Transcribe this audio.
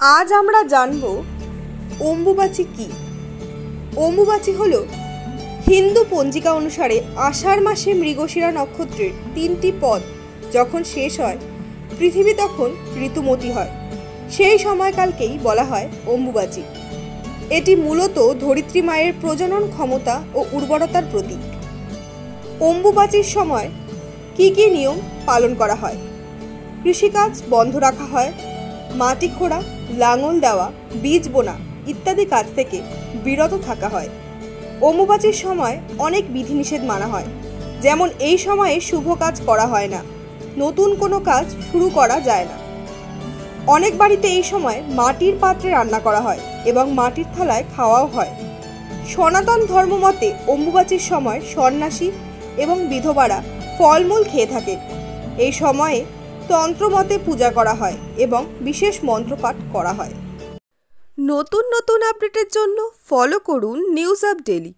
আজ আমরা জানব অম্বুবাচী কি। অম্বুবাচী হলো হিন্দু পঞ্জিকা অনুসারে আষাঢ় মাসে মৃগশিরা নক্ষত্রের 3টি পদ যখন শেষ হয়, পৃথিবী তখন ঋতুমতী হয়। সেই সময়কালকেই বলা হয় অম্বুবাচী। এটি মূলত ধরিত্রী মায়ের প্রজনন ক্ষমতা ও উর্বরতার প্রতীক। অম্বুবাচীর সময় কি কি নিয়ম পালন করা হয়? কৃষিকাজ বন্ধ রাখা হয়, মাটি খোঁড়া, লাঙল দেওয়া, বীজ বোনা ইত্যাদি কাজ থেকে বিরত থাকা হয়। অম্বুবাচীর সময় অনেক বিধিনিষেধ মানা হয়, যেমন এই সময়ে শুভ কাজ করা হয় না, নতুন কোনো কাজ শুরু করা যায় না। অনেক বাড়িতে এই সময় মাটির পাত্রে রান্না করা হয় এবং মাটির থালায় খাওয়াও হয়। সনাতন ধর্ম মতে অম্বুবাচীর সময় সন্ন্যাসী এবং বিধবারা ফলমূল খেয়ে থাকেন। এই সময়ে তন্ত্রমতে পূজা করা হয় এবং বিশেষ মন্ত্রপাঠ করা হয়। নতুন নতুন আপডেটের জন্য ফলো করুন নিউজ আপ ডেইলি।